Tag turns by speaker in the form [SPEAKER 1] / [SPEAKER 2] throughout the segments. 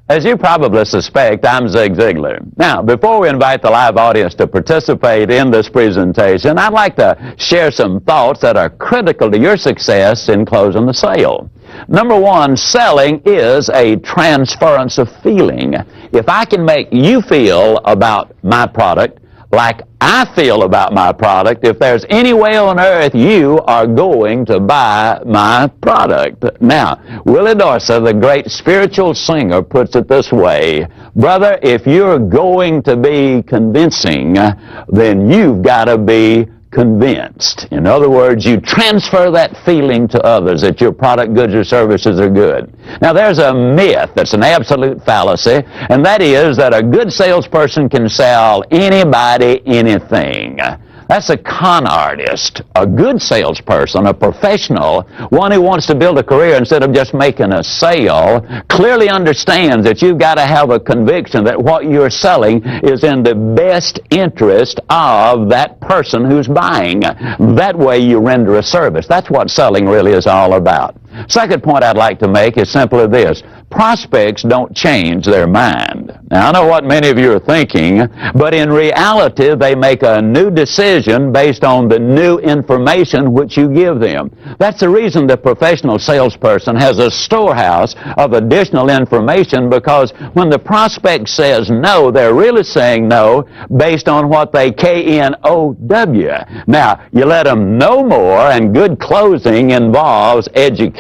[SPEAKER 1] As you probably suspect, I'm Zig Ziglar. Now, before we invite the live audience to participate in this presentation, I'd like to share some thoughts that are critical to your success in closing the sale. Number one, selling is a transference of feeling. If I can make you feel about my product like I feel about my product, if there's any way on earth you are going to buy my product. Now, Willie Dorsa, the great spiritual singer, puts it this way: brother, if you're going to be convincing, then you've got to be convinced. In other words, you transfer that feeling to others that your product, goods, or services are good. Now, there's a myth that's an absolute fallacy, and that is that a good salesperson can sell anybody anything. That's a con artist. A good salesperson, a professional, one who wants to build a career instead of just making a sale, clearly understands that you've got to have a conviction that what you're selling is in the best interest of that person who's buying. That way you render a service. That's what selling really is all about. Second point I'd like to make is simply this: prospects don't change their mind. Now, I know what many of you are thinking, but in reality, they make a new decision based on the new information which you give them. That's the reason the professional salesperson has a storehouse of additional information, because when the prospect says no, they're really saying no based on what they K-N-O-W. Now, you let them know more, and good closing involves education,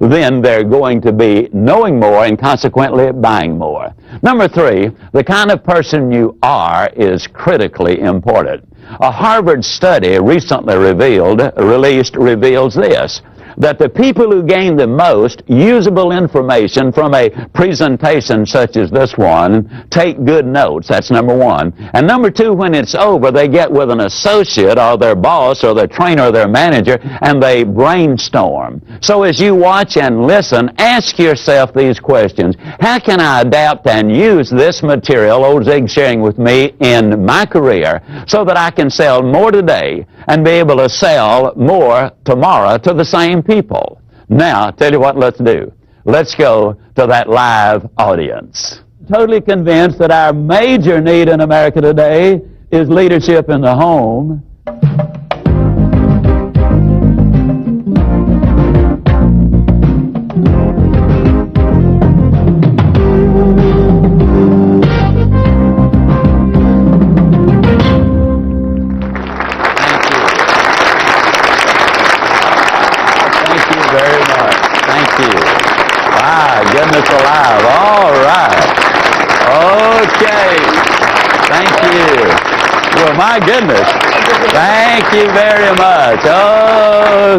[SPEAKER 1] then they're going to be knowing more and consequently buying more. Number three, the kind of person you are is critically important. A Harvard study recently reveals this: that the people who gain the most usable information from a presentation such as this one take good notes. That's number one. And number two, when it's over, they get with an associate or their boss or their trainer or their manager, and they brainstorm. So as you watch and listen, ask yourself these questions: how can I adapt and use this material old Zig's sharing with me in my career so that I can sell more today and be able to sell more tomorrow to the same people? Now, tell you what, let's do. Let's go to that live audience. Totally convinced that our major need in America today is leadership in the home. Goodness alive. All right. Okay. Thank you. Well, my goodness. Thank you very much.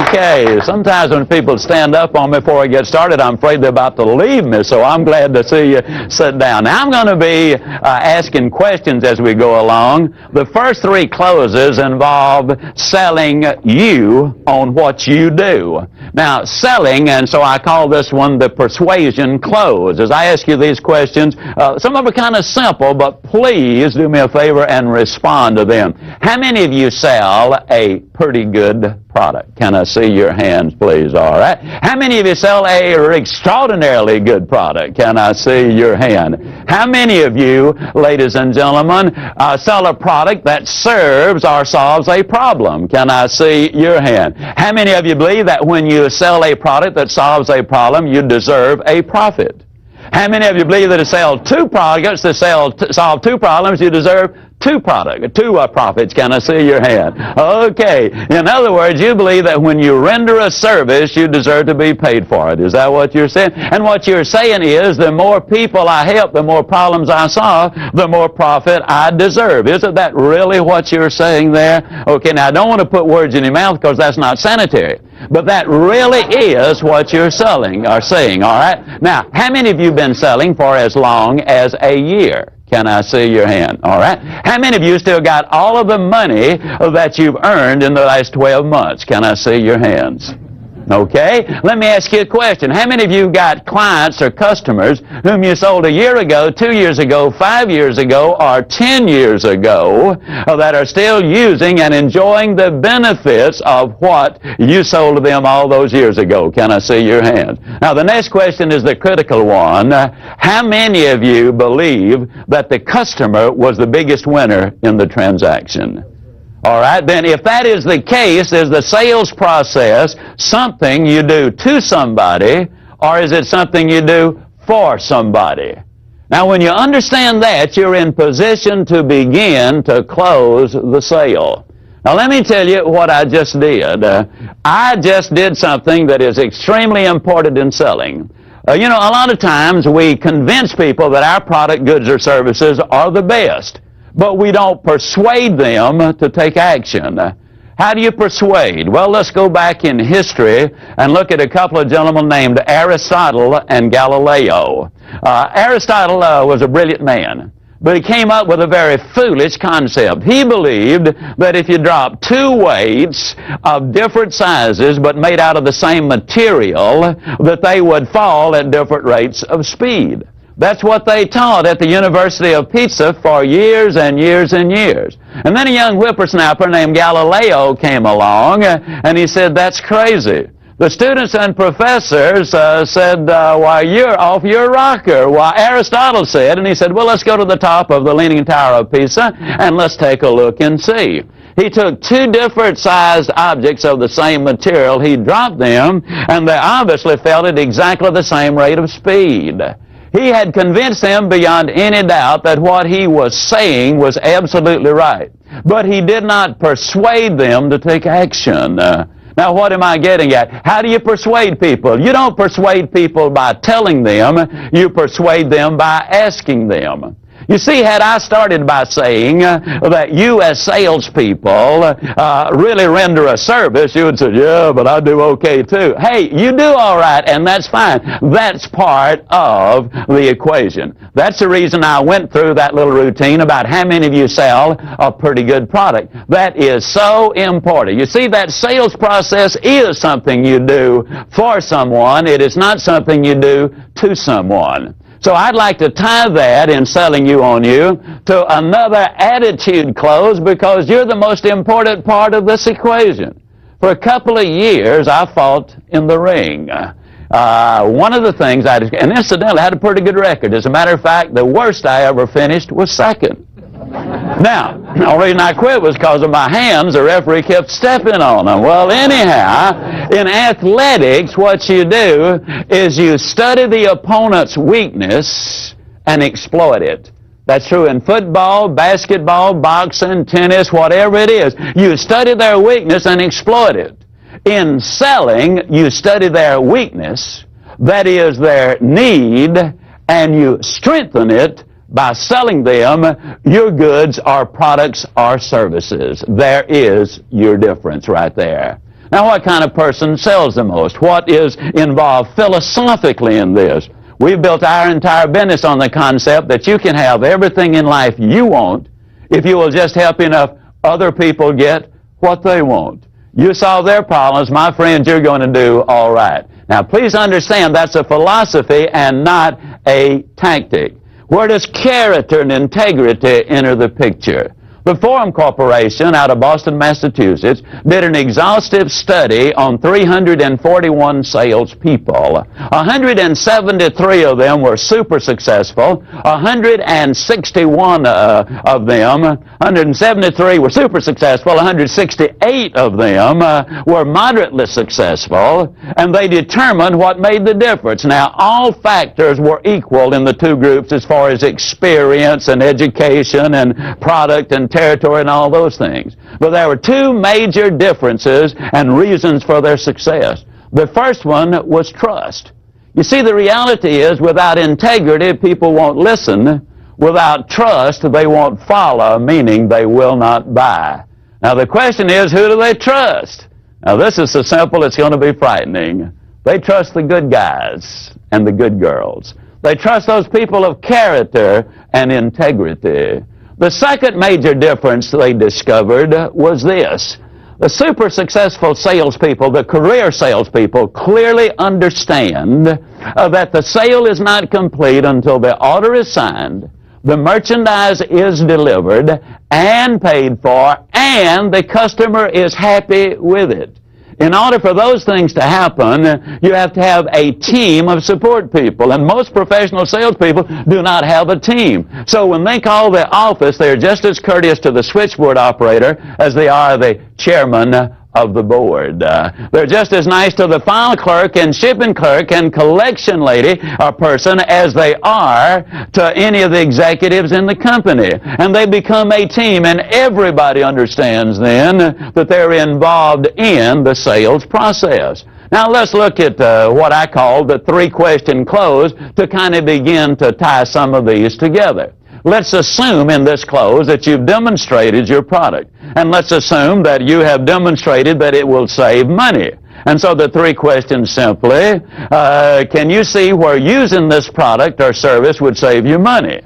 [SPEAKER 1] Okay. Sometimes when people stand up on me before I get started, I'm afraid they're about to leave me, so I'm glad to see you sit down. Now, I'm going to be asking questions as we go along. The first three closes involve selling you on what you do. Now, selling, and so I call this one the persuasion close. As I ask you these questions, some of them are kind of simple, but please do me a favor and respond to them. How many of you sell a pretty good product? Can I see your hands, please? All right. How many of you sell a extraordinarily good product? Can I see your hand? How many of you, ladies and gentlemen, sell a product that serves or solves a problem? Can I see your hand? How many of you believe that when you sell a product that solves a problem, you deserve a profit? How many of you believe that to sell two products that solve two problems, you deserve two profits? Can I see your hand? Okay. In other words, you believe that when you render a service, you deserve to be paid for it. Is that what you're saying? And what you're saying is, the more people I help, the more problems I solve, the more profit I deserve. Isn't that really what you're saying there? Okay, now I don't want to put words in your mouth because that's not sanitary. But that really is what you're selling or saying, all right? Now, how many of you have been selling for as long as a year? Can I see your hand? All right. How many of you still got all of the money that you've earned in the last 12 months? Can I see your hands? Okay? Let me ask you a question. How many of you got clients or customers whom you sold a year ago, 2 years ago, 5 years ago, or 10 years ago that are still using and enjoying the benefits of what you sold to them all those years ago? Can I see your hand? Now, the next question is the critical one. How many of you believe that the customer was the biggest winner in the transaction? All right, then if that is the case, is the sales process something you do to somebody, or is it something you do for somebody? Now, when you understand that, you're in position to begin to close the sale. Now, let me tell you what I just did. I just did something that is extremely important in selling. You know, a lot of times we convince people that our product, goods, or services are the best, but we don't persuade them to take action. How do you persuade? Well, let's go back in history and look at a couple of gentlemen named Aristotle and Galileo. Aristotle was a brilliant man, but he came up with a very foolish concept. He believed that if you dropped two weights of different sizes but made out of the same material, that they would fall at different rates of speed. That's what they taught at the University of Pisa for years and years and years. And then a young whippersnapper named Galileo came along, and he said, that's crazy. The students and professors said, why, you're off your rocker. Why, Aristotle said, and he said, well, let's go to the top of the Leaning Tower of Pisa, and let's take a look and see. He took two different sized objects of the same material, he dropped them, and they obviously fell at exactly the same rate of speed. He had convinced them beyond any doubt that what he was saying was absolutely right. But he did not persuade them to take action. Now, what am I getting at? How do you persuade people? You don't persuade people by telling them. You persuade them by asking them. You see, had I started by saying that you as salespeople really render a service, you would say, yeah, but I do okay too. Hey, you do all right, and that's fine. That's part of the equation. That's the reason I went through that little routine about how many of you sell a pretty good product. That is so important. You see, that sales process is something you do for someone. It is not something you do to someone. So I'd like to tie that in selling you on you to another attitude close, because you're the most important part of this equation. For a couple of years, I fought in the ring. One of the things and incidentally, I had a pretty good record. As a matter of fact, the worst I ever finished was second. Now, the only reason I quit was because of my hands. The referee kept stepping on them. Well, anyhow, in athletics, what you do is you study the opponent's weakness and exploit it. That's true in football, basketball, boxing, tennis, whatever it is. You study their weakness and exploit it. In selling, you study their weakness, that is their need, and you strengthen it by selling them your goods or products or services. There is your difference right there. Now, what kind of person sells the most? What is involved philosophically in this? We've built our entire business on the concept that you can have everything in life you want if you will just help enough other people get what they want. You solve their problems, my friends, you're going to do all right. Now, please understand that's a philosophy and not a tactic. Where does character and integrity enter the picture? The Forum Corporation out of Boston, Massachusetts, did an exhaustive study on 341 salespeople. 173 of them were super successful. 161 of them, 173 were super successful. 168 of them were moderately successful, and they determined what made the difference. Now, all factors were equal in the two groups as far as experience and education and product and territory and all those things. But there were two major differences and reasons for their success. The first one was trust. You see, the reality is without integrity, people won't listen. Without trust, they won't follow, meaning they will not buy. Now, the question is, who do they trust? Now, this is so simple, it's going to be frightening. They trust the good guys and the good girls. They trust those people of character and integrity. The second major difference they discovered was this. The super successful salespeople, the career salespeople, clearly understand that the sale is not complete until the order is signed, the merchandise is delivered and paid for, and the customer is happy with it. In order for those things to happen, you have to have a team of support people, and most professional salespeople do not have a team. So when they call the office, they're just as courteous to the switchboard operator as they are the chairman of the board. They're just as nice to the file clerk and shipping clerk and collection lady or person as they are to any of the executives in the company. And they become a team, and everybody understands then that they're involved in the sales process. Now let's look at what I call the three-question close to kind of begin to tie some of these together. Let's assume in this close that you've demonstrated your product. And let's assume that you have demonstrated that it will save money. And so the three questions simply, can you see where using this product or service would save you money?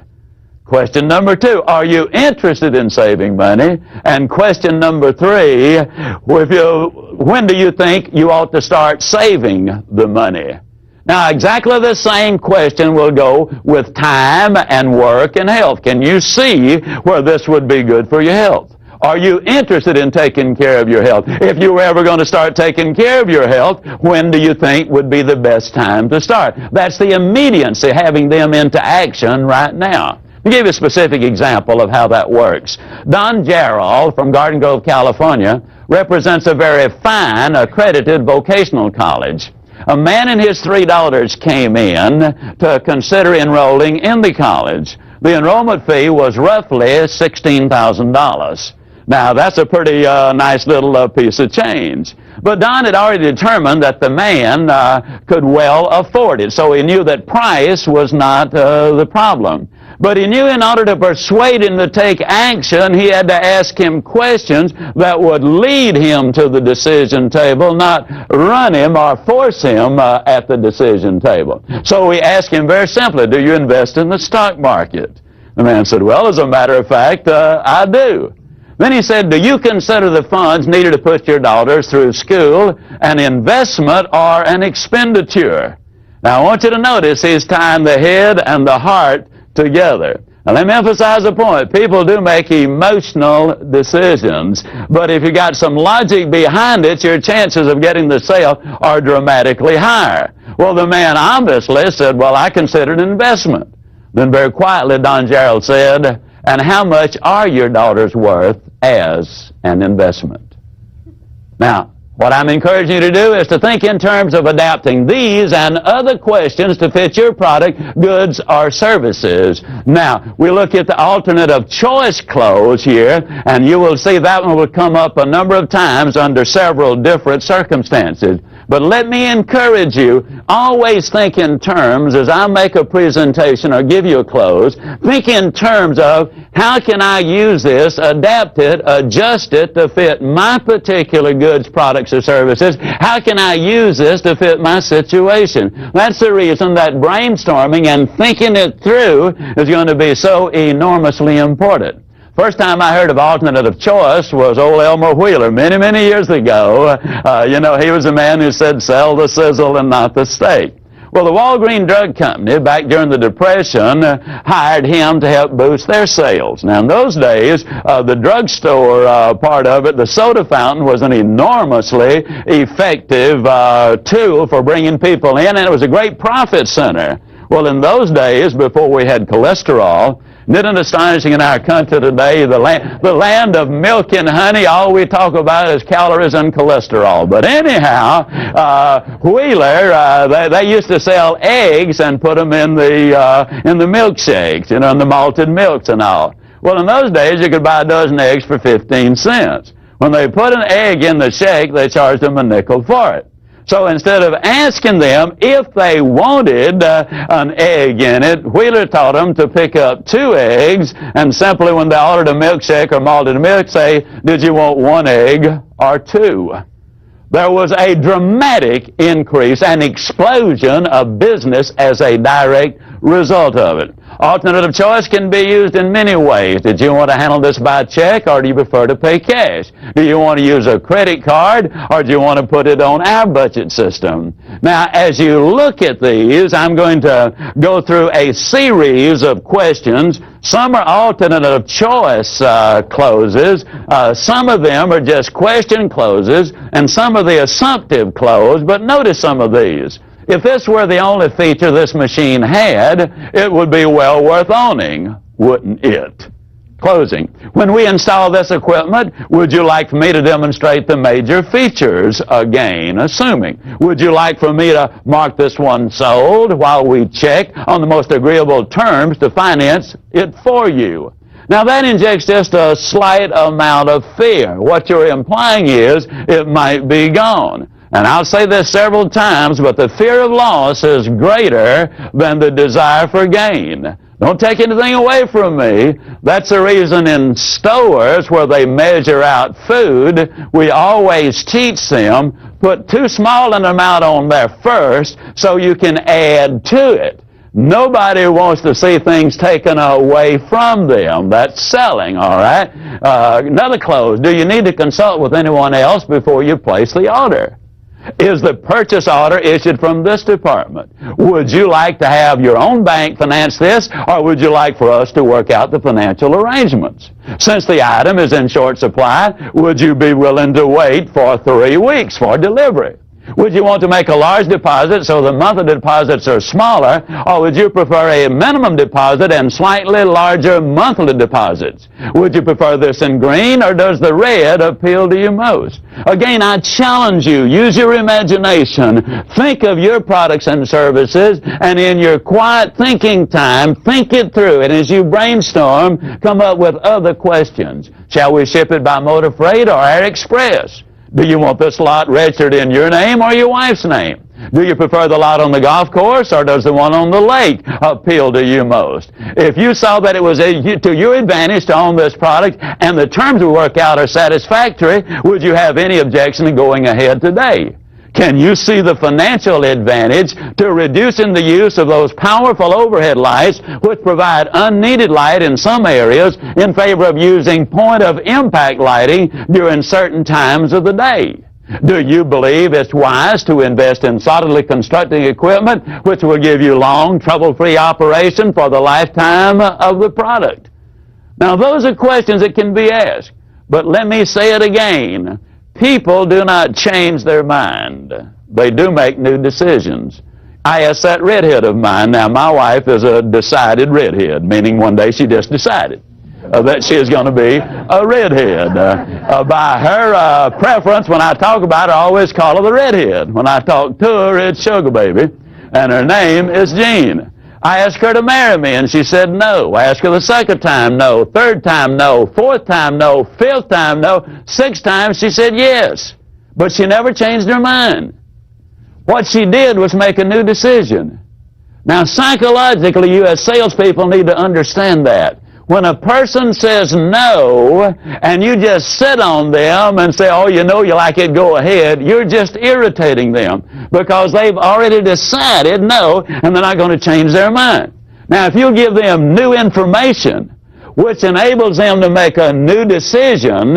[SPEAKER 1] Question number two, are you interested in saving money? And question number three, when do you think you ought to start saving the money? Now, exactly the same question will go with time and work and health. Can you see where this would be good for your health? Are you interested in taking care of your health? If you were ever going to start taking care of your health, when do you think would be the best time to start? That's the immediacy, having them into action right now. I'll give you a specific example of how that works. Don Jarrell from Garden Grove, California, represents a very fine, accredited vocational college. A man and his three daughters came in to consider enrolling in the college. The enrollment fee was roughly $16,000. Now, that's a pretty nice little piece of change. But Don had already determined that the man could well afford it, so he knew that price was not the problem. But he knew in order to persuade him to take action, he had to ask him questions that would lead him to the decision table, not run him or force him at the decision table. So he asked him very simply, do you invest in the stock market? The man said, well, as a matter of fact, I do. Then he said, do you consider the funds needed to put your daughters through school an investment or an expenditure? Now, I want you to notice he's tying the head and the heart together. Now, let me emphasize the point. People do make emotional decisions, but if you got some logic behind it, your chances of getting the sale are dramatically higher. Well, the man obviously said, well, I consider it an investment. Then very quietly, Don Jarrell said, and how much are your daughters worth as an investment? Now, what I'm encouraging you to do is to think in terms of adapting these and other questions to fit your product, goods, or services. Now, we look at the alternative choice close here, and you will see that one will come up a number of times under several different circumstances. But let me encourage you, always think in terms, as I make a presentation or give you a close, think in terms of how can I use this, adapt it, adjust it to fit my particular goods, products, or services? How can I use this to fit my situation? That's the reason that brainstorming and thinking it through is going to be so enormously important. First time I heard of alternative choice was old Elmer Wheeler many, many years ago. He was a man who said, sell the sizzle and not the steak. Well, the Walgreens Drug Company, back during the Depression, hired him to help boost their sales. Now, in those days, the drugstore part of it, the soda fountain, was an enormously effective tool for bringing people in, and it was a great profit center. Well, in those days, before we had cholesterol, isn't it astonishing in our country today, the land of milk and honey, all we talk about is calories and cholesterol. But anyhow, Wheeler, they used to sell eggs and put them in the milkshakes, in the malted milks and all. Well, in those days, you could buy a dozen eggs for 15 cents. When they put an egg in the shake, they charged them a nickel for it. So instead of asking them if they wanted an egg in it, Wheeler taught them to pick up 2 eggs and simply when they ordered a milkshake or malted milk, say, did you want 1 egg or 2? There was a dramatic increase, an explosion of business as a direct result of it. Alternative choice can be used in many ways. Did you want to handle this by check, or do you prefer to pay cash? Do you want to use a credit card, or do you want to put it on our budget system? Now, as you look at these, I'm going to go through a series of questions. Some are alternative choice closes. Some of them are just question closes, and some are the assumptive close. But notice some of these. If this were the only feature this machine had, it would be well worth owning, wouldn't it? Closing. When we install this equipment, would you like for me to demonstrate the major features again? Assuming. Would you like for me to mark this one sold while we check on the most agreeable terms to finance it for you? Now that injects just a slight amount of fear. What you're implying is it might be gone. And I'll say this several times, but the fear of loss is greater than the desire for gain. Don't take anything away from me. That's the reason in stores where they measure out food, we always teach them, put too small an amount on there first so you can add to it. Nobody wants to see things taken away from them. That's selling, all right? Another close. Do you need to consult with anyone else before you place the order? Is the purchase order issued from this department? Would you like to have your own bank finance this, or would you like for us to work out the financial arrangements? Since the item is in short supply, would you be willing to wait for 3 weeks for delivery? Would you want to make a large deposit so the monthly deposits are smaller, or would you prefer a minimum deposit and slightly larger monthly deposits? Would you prefer this in green, or does the red appeal to you most? Again, I challenge you, use your imagination. Think of your products and services, and in your quiet thinking time, think it through. And as you brainstorm, come up with other questions. Shall we ship it by motor freight or air express? Do you want this lot registered in your name or your wife's name? Do you prefer the lot on the golf course, or does the one on the lake appeal to you most? If you saw that it was to your advantage to own this product and the terms we work out are satisfactory, would you have any objection to going ahead today? Can you see the financial advantage to reducing the use of those powerful overhead lights which provide unneeded light in some areas in favor of using point-of-impact lighting during certain times of the day? Do you believe it's wise to invest in solidly constructing equipment which will give you long, trouble-free operation for the lifetime of the product? Now, those are questions that can be asked, but let me say it again. People do not change their mind. They do make new decisions. I asked that redhead of mine. Now, my wife is a decided redhead, meaning one day she just decided that she is going to be a redhead. By her preference, when I talk about her, I always call her the redhead. When I talk to her, it's Sugar Baby, and her name is Jean. I asked her to marry me, and she said no. I asked her the second time, no. Third time, no. Fourth time, no. Fifth time, no. Sixth time, she said yes. But she never changed her mind. What she did was make a new decision. Now, psychologically, you as salespeople need to understand that. When a person says no, and you just sit on them and say, oh, you know you like it, go ahead, you're just irritating them because they've already decided no, and they're not going to change their mind. Now, if you give them new information, which enables them to make a new decision,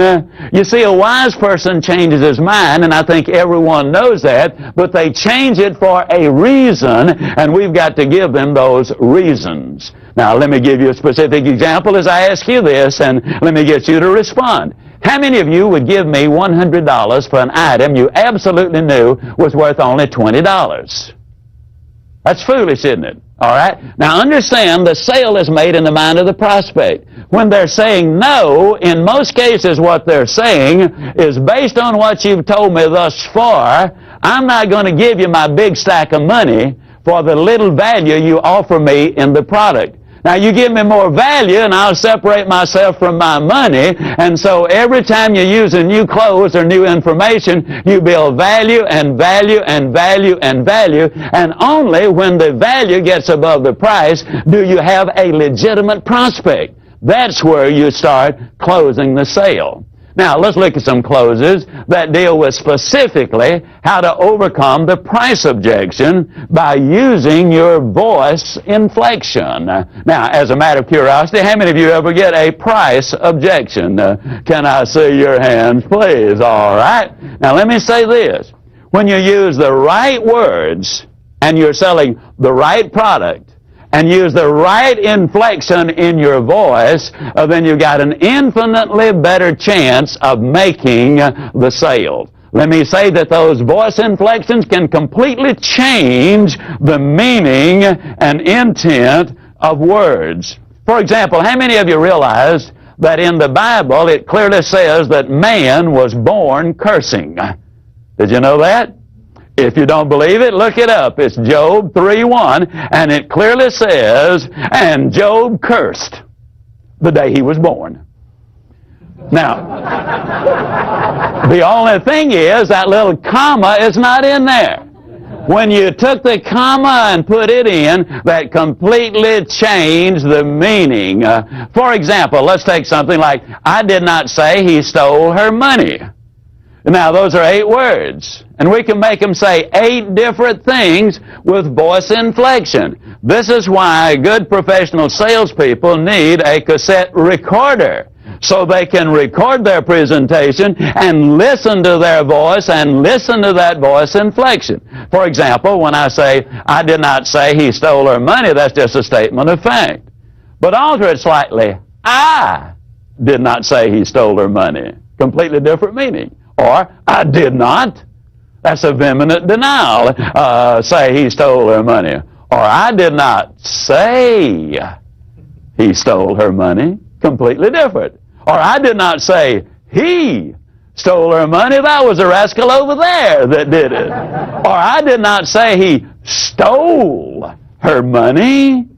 [SPEAKER 1] you see, a wise person changes his mind, and I think everyone knows that, but they change it for a reason, and we've got to give them those reasons. Now, let me give you a specific example as I ask you this, and let me get you to respond. How many of you would give me $100 for an item you absolutely knew was worth only $20? That's foolish, isn't it? All right? Now, understand the sale is made in the mind of the prospect. When they're saying no, in most cases what they're saying is based on what you've told me thus far, I'm not going to give you my big stack of money for the little value you offer me in the product. Now, you give me more value, and I'll separate myself from my money. And so every time you use a new clothes or new information, you build value and value and value and value. And only when the value gets above the price do you have a legitimate prospect. That's where you start closing the sale. Now, let's look at some closes that deal with specifically how to overcome the price objection by using your voice inflection. Now, as a matter of curiosity, how many of you ever get a price objection? Can I see your hands, please? All right. Now, let me say this. When you use the right words and you're selling the right product, and use the right inflection in your voice, then you've got an infinitely better chance of making the sale. Let me say that those voice inflections can completely change the meaning and intent of words. For example, how many of you realize that in the Bible it clearly says that man was born cursing? Did you know that? If you don't believe it, look it up. It's Job 3:1, and it clearly says, and Job cursed the day he was born. Now, the only thing is that little comma is not in there. When you took the comma and put it in, that completely changed the meaning. For example, let's take something like, I did not say he stole her money. Now, those are 8 words, and we can make them say 8 different things with voice inflection. This is why good professional salespeople need a cassette recorder, so they can record their presentation and listen to their voice and listen to that voice inflection. For example, when I say, I did not say he stole her money, that's just a statement of fact. But alter it slightly, I did not say he stole her money. Completely different meaning. Or, I did not. That's a vehement denial. Say he stole her money. Or, I did not say he stole her money. Completely different. Or, I did not say he stole her money. That was a rascal over there that did it. Or, I did not say he stole her money.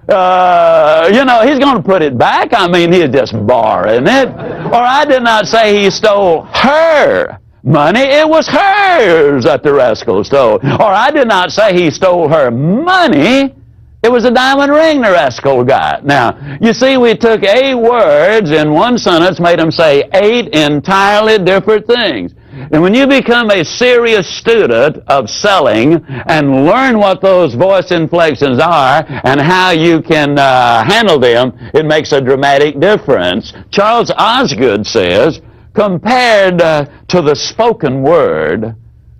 [SPEAKER 1] He's going to put it back. I mean, he's just borrowing it. Or I did not say he stole her money. It was hers that the rascal stole. Or I did not say he stole her money. It was a diamond ring the rascal got. Now, you see, we took 8 words in one sentence, made them say 8 entirely different things. And when you become a serious student of selling and learn what those voice inflections are and how you can handle them, it makes a dramatic difference. Charles Osgood says, compared to the spoken word,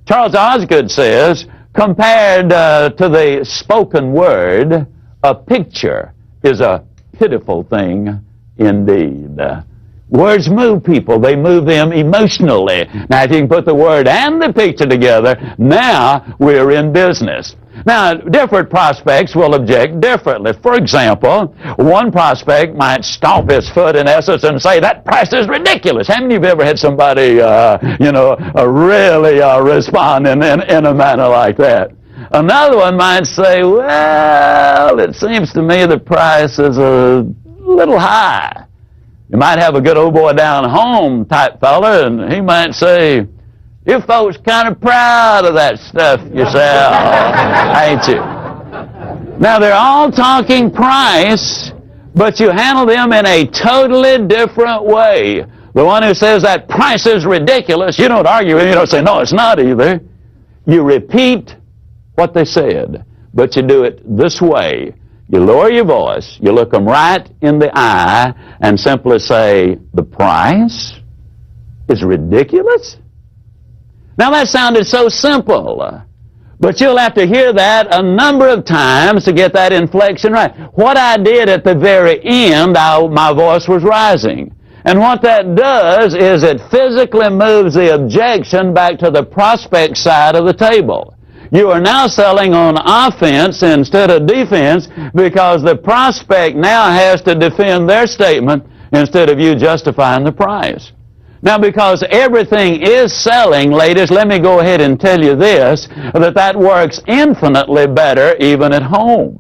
[SPEAKER 1] Charles Osgood says, compared to the spoken word, a picture is a pitiful thing indeed. Words move people. They move them emotionally. Now, if you can put the word and the picture together, now we're in business. Now, different prospects will object differently. For example, one prospect might stomp his foot in essence and say, that price is ridiculous. How many of you ever had somebody, really respond in a manner like that? Another one might say, well, it seems to me the price is a little high. You might have a good old boy down home type fella, and he might say, you folks kind of proud of that stuff you sell, ain't you? Now, they're all talking price, but you handle them in a totally different way. The one who says that price is ridiculous, you don't argue with him. You don't say, no, it's not either. You repeat what they said, but you do it this way. You lower your voice, you look them right in the eye, and simply say, the price is ridiculous? Now that sounded so simple, but you'll have to hear that a number of times to get that inflection right. What I did at the very end, my voice was rising. And what that does is it physically moves the objection back to the prospect side of the table. You are now selling on offense instead of defense because the prospect now has to defend their statement instead of you justifying the price. Now, because everything is selling, ladies, let me go ahead and tell you this, that works infinitely better even at home.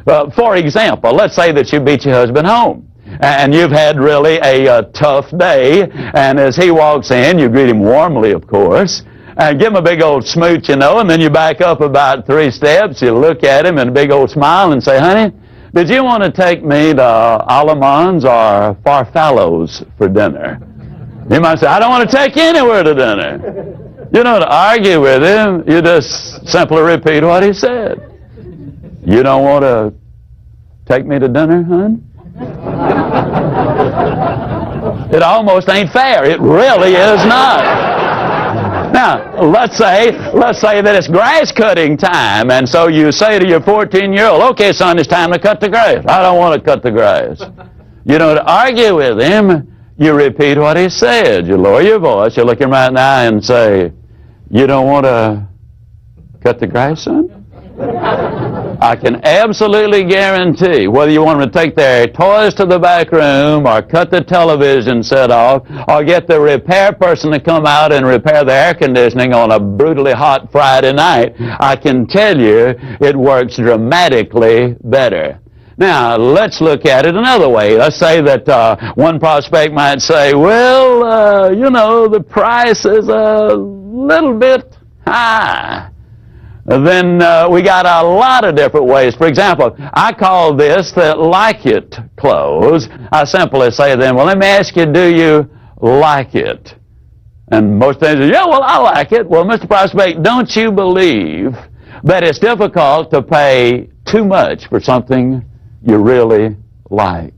[SPEAKER 1] For example, let's say that you beat your husband home, and you've had really a tough day, and as he walks in, you greet him warmly, of course, and give him a big old smooch, and then you back up about 3 steps, you look at him and a big old smile and say, honey, did you want to take me to Alamans or Farfallo's for dinner? You might say, I don't want to take you anywhere to dinner. You don't argue with him. You just simply repeat what he said. You don't want to take me to dinner, hon? It almost ain't fair. It really is not. Now, let's say that it's grass cutting time, and so you say to your 14-year-old, okay, son, it's time to cut the grass. I don't want to cut the grass. You don't argue with him. You repeat what he said. You lower your voice. You look him right in the eye and say, you don't want to cut the grass, son? I can absolutely guarantee, whether you want them to take their toys to the back room or cut the television set off or get the repair person to come out and repair the air conditioning on a brutally hot Friday night, I can tell you it works dramatically better. Now, let's look at it another way. Let's say that one prospect might say, well, you know, the price is a little bit high. Then we got a lot of different ways. For example, I call this the like it close. I simply say to them, well, let me ask you, do you like it? And most things say, yeah, well, I like it. Well, Mr. Prospect, don't you believe that it's difficult to pay too much for something you really like?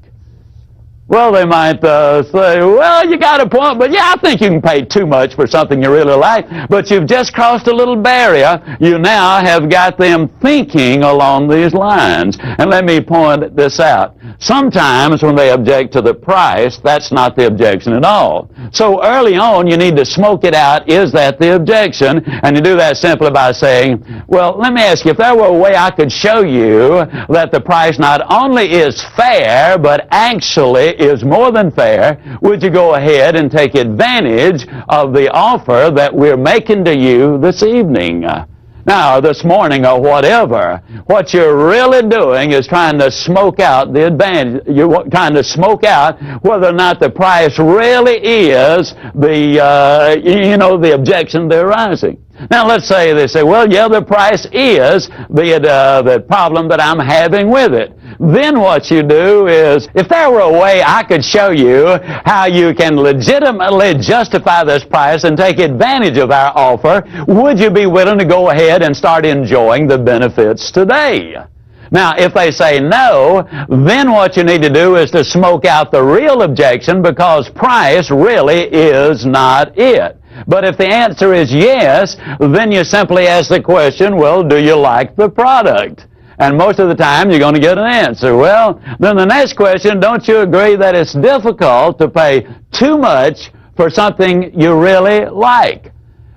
[SPEAKER 1] Well, they might say, well, you got a point, but yeah, I think you can pay too much for something you really like. But you've just crossed a little barrier. You now have got them thinking along these lines. And let me point this out. Sometimes when they object to the price, that's not the objection at all. So early on, you need to smoke it out. Is that the objection? And you do that simply by saying, well, let me ask you, if there were a way I could show you that the price not only is fair, but actually is more than fair, would you go ahead and take advantage of the offer that we're making to you this evening? Now, this morning or whatever, what you're really doing is trying to smoke out the advantage. You're trying to smoke out whether or not the price really is the objection they're raising. Now, let's say they say, well, yeah, the price is the problem that I'm having with it. Then what you do is, if there were a way I could show you how you can legitimately justify this price and take advantage of our offer, would you be willing to go ahead and start enjoying the benefits today? Now, if they say no, then what you need to do is to smoke out the real objection, because price really is not it. But if the answer is yes, then you simply ask the question, well, do you like the product? And most of the time, you're going to get an answer. Well, then the next question, don't you agree that it's difficult to pay too much for something you really like?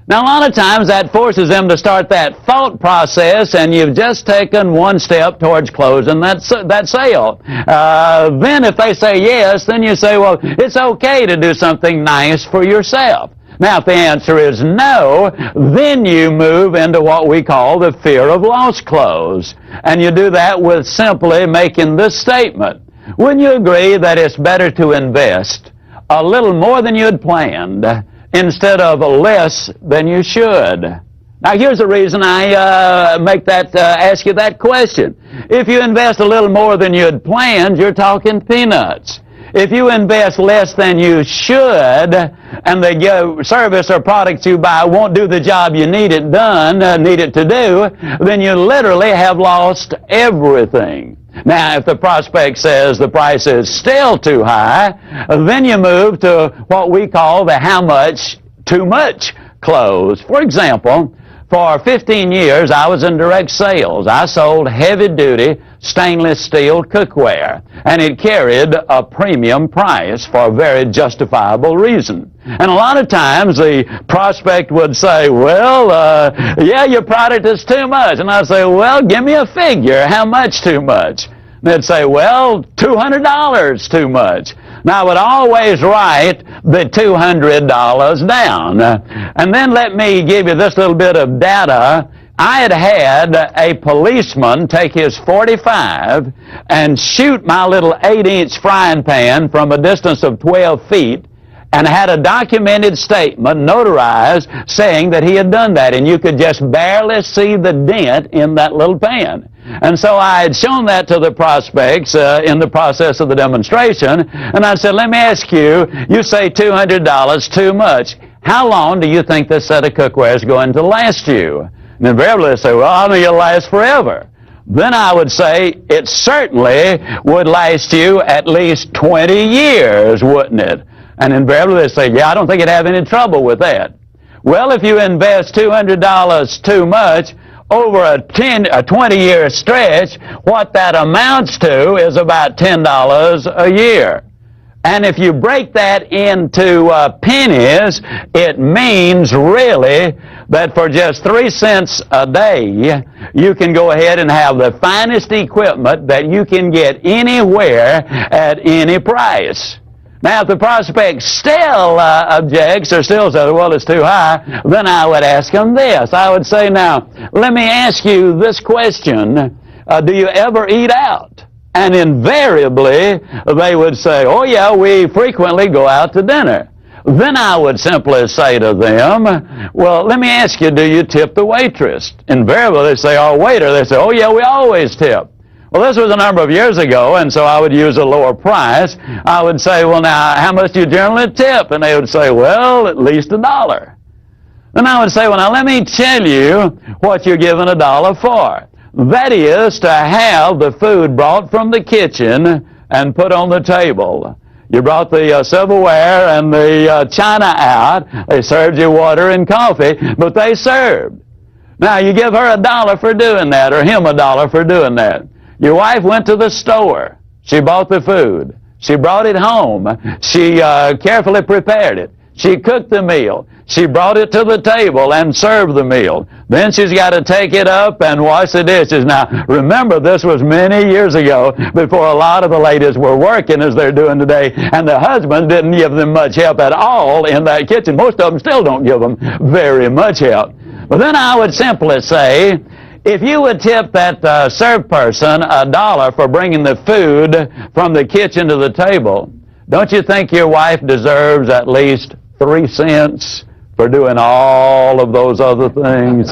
[SPEAKER 1] Now, a lot of times that forces them to start that thought process, and you've just taken one step towards closing that sale. Then if they say yes, then you say, well, it's okay to do something nice for yourself. Now, if the answer is no, then you move into what we call the fear of loss close. And you do that with simply making this statement. Wouldn't you agree that it's better to invest a little more than you had planned instead of less than you should? Now, here's the reason I ask you that question. If you invest a little more than you had planned, you're talking peanuts. If you invest less than you should, and the service or product you buy won't do the job you need it to do, then you literally have lost everything. Now, if the prospect says the price is still too high, then you move to what we call the how much too much close. For example, for 15 years, I was in direct sales. I sold heavy-duty stainless steel cookware, and it carried a premium price for a very justifiable reason. And a lot of times the prospect would say, well, yeah, your product is too much. And I'd say, well, give me a figure. How much too much? And they'd say, well, $200 too much. Now, I would always write the $200 down. And then let me give you this little bit of data. I had a policeman take his .45 and shoot my little 8-inch frying pan from a distance of 12 feet and had a documented statement notarized saying that he had done that, and you could just barely see the dent in that little pan. And so I had shown that to the prospects in the process of the demonstration, and I said, let me ask you, you say $200 too much. How long do you think this set of cookware is going to last you? And invariably they say, well, I think it'll last forever. Then I would say, it certainly would last you at least 20 years, wouldn't it? And invariably they say, yeah, I don't think you'd have any trouble with that. Well, if you invest $200 too much over a 20-year stretch, what that amounts to is about $10 a year. And if you break that into pennies, it means really that for just 3 cents a day, you can go ahead and have the finest equipment that you can get anywhere at any price. Now, if the prospect still objects or still says, well, it's too high, then I would ask him this. I would say, now, let me ask you this question. Do you ever eat out? And invariably, they would say, oh, yeah, we frequently go out to dinner. Then I would simply say to them, well, let me ask you, do you tip the waitress? Invariably, they say, oh, waiter. They say, oh, yeah, we always tip. Well, this was a number of years ago, and so I would use a lower price. I would say, well, now, how much do you generally tip? And they would say, well, at least $1. Then I would say, well, now, let me tell you what you're giving $1 for. That is to have the food brought from the kitchen and put on the table. You brought the silverware and the china out. They served you water and coffee, but they served. Now, you give her $1 for doing that, or him $1 for doing that. Your wife went to the store. She bought the food. She brought it home. She carefully prepared it. She cooked the meal. She brought it to the table and served the meal. Then she's got to take it up and wash the dishes. Now, remember, this was many years ago before a lot of the ladies were working as they're doing today, and the husbands didn't give them much help at all in that kitchen. Most of them still don't give them very much help. But then I would simply say, if you would tip that served person $1 for bringing the food from the kitchen to the table, don't you think your wife deserves at least 3 cents for doing all of those other things?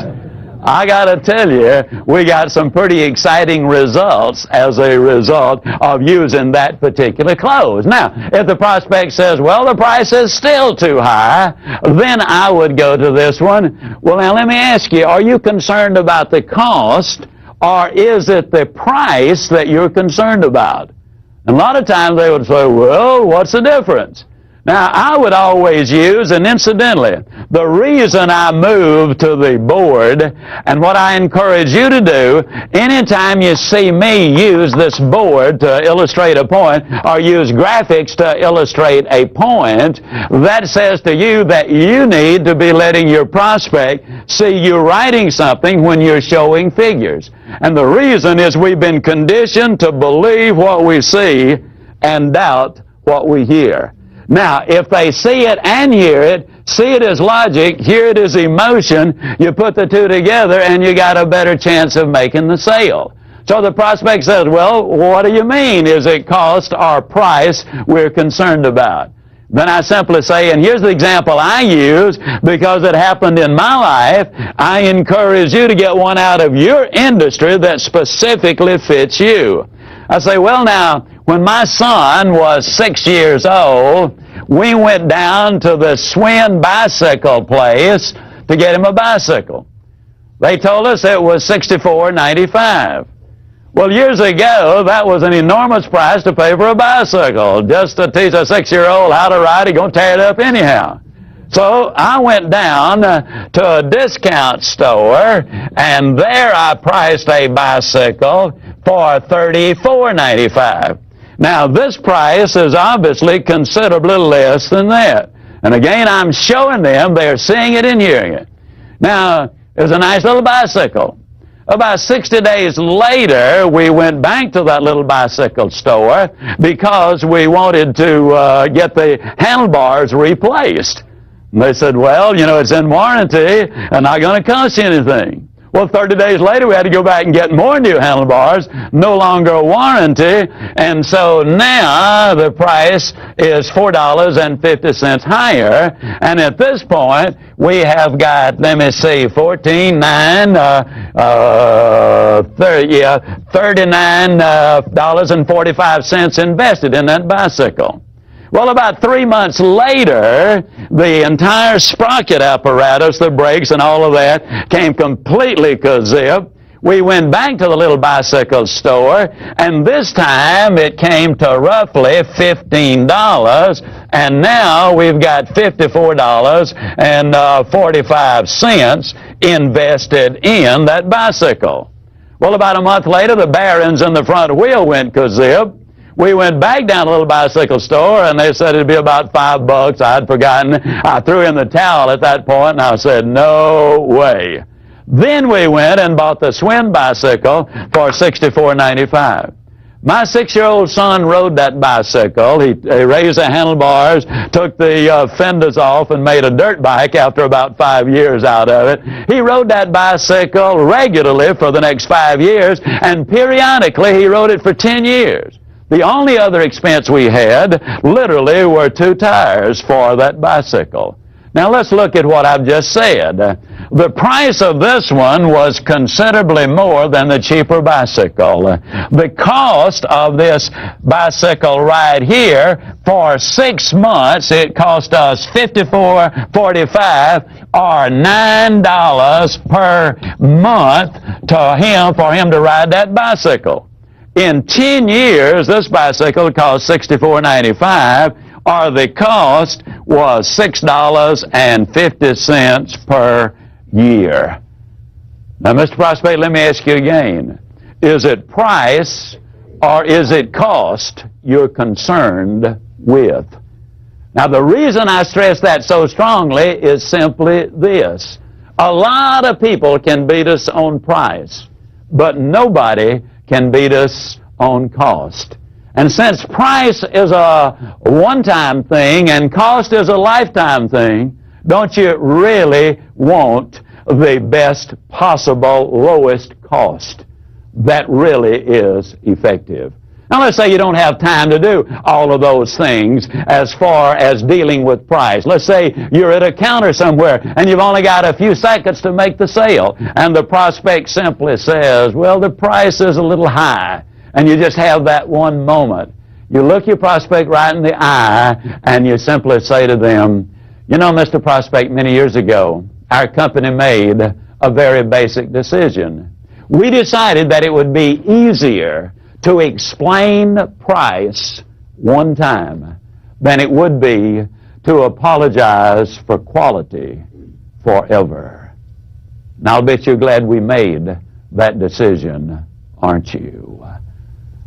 [SPEAKER 1] I got to tell you, we got some pretty exciting results as a result of using that particular clothes. Now, if the prospect says, well, the price is still too high, then I would go to this one. Well, now, let me ask you, are you concerned about the cost, or is it the price that you're concerned about? And a lot of times they would say, well, what's the difference? Now, I would always use, and incidentally, the reason I moved to the board, and what I encourage you to do, anytime you see me use this board to illustrate a point, or use graphics to illustrate a point, that says to you that you need to be letting your prospect see you writing something when you're showing figures. And the reason is we've been conditioned to believe what we see and doubt what we hear. Now, if they see it and hear it, see it as logic, hear it as emotion, you put the two together and you got a better chance of making the sale. So the prospect says, well, what do you mean? Is it cost or price we're concerned about? Then I simply say, and here's the example I use because it happened in my life, I encourage you to get one out of your industry that specifically fits you. I say, well, now, when my son was 6 years old, we went down to the Swin bicycle place to get him a bicycle. They told us it was $64.95. Well, years ago, that was an enormous price to pay for a bicycle. Just to teach a 6-year-old how to ride, he's going to tear it up anyhow. So I went down to a discount store, and there I priced a bicycle for $34.95. Now, this price is obviously considerably less than that. And again, I'm showing them, they're seeing it and hearing it. Now, it was a nice little bicycle. About 60 days later, we went back to that little bicycle store because we wanted to get the handlebars replaced. And they said, well, you know, it's in warranty and not going to cost you anything. Well, 30 days later, we had to go back and get more new handlebars, no longer a warranty, and so now the price is $4.50 higher, and at this point, we have got, let me see, $39.45 invested in that bicycle. Well, about 3 months later, the entire sprocket apparatus, the brakes and all of that, came completely kazip. We went back to the little bicycle store, and this time it came to roughly $15, and now we've got $54.45 invested in that bicycle. Well, about a month later, the bearings in the front wheel went kazip. We went back down to the little bicycle store, and they said it'd be about $5. I'd forgotten. I threw in the towel at that point, and I said, no way. Then we went and bought the Swin bicycle for $64.95. My 6-year-old son rode that bicycle. He raised the handlebars, took the fenders off, and made a dirt bike after about 5 years out of it. He rode that bicycle regularly for the next 5 years, and periodically he rode it for 10 years. The only other expense we had, literally, were 2 tires for that bicycle. Now let's look at what I've just said. The price of this one was considerably more than the cheaper bicycle. The cost of this bicycle right here, for 6 months, it cost us $54.45 or $9 per month for him to ride that bicycle. In 10 years, this bicycle cost $64.95, or the cost was $6.50 per year. Now, Mr. Prospect, let me ask you again. Is it price or is it cost you're concerned with? Now, the reason I stress that so strongly is simply this. A lot of people can beat us on price, but nobody can beat us on cost. And since price is a one-time thing and cost is a lifetime thing, don't you really want the best possible lowest cost that really is effective? Now let's say you don't have time to do all of those things as far as dealing with price. Let's say you're at a counter somewhere and you've only got a few seconds to make the sale, and the prospect simply says, well, the price is a little high, and you just have that one moment. You look your prospect right in the eye and you simply say to them, you know, Mr. Prospect, many years ago, our company made a very basic decision. We decided that it would be easier to explain price one time than it would be to apologize for quality forever. Now, I'll bet you're glad we made that decision, aren't you?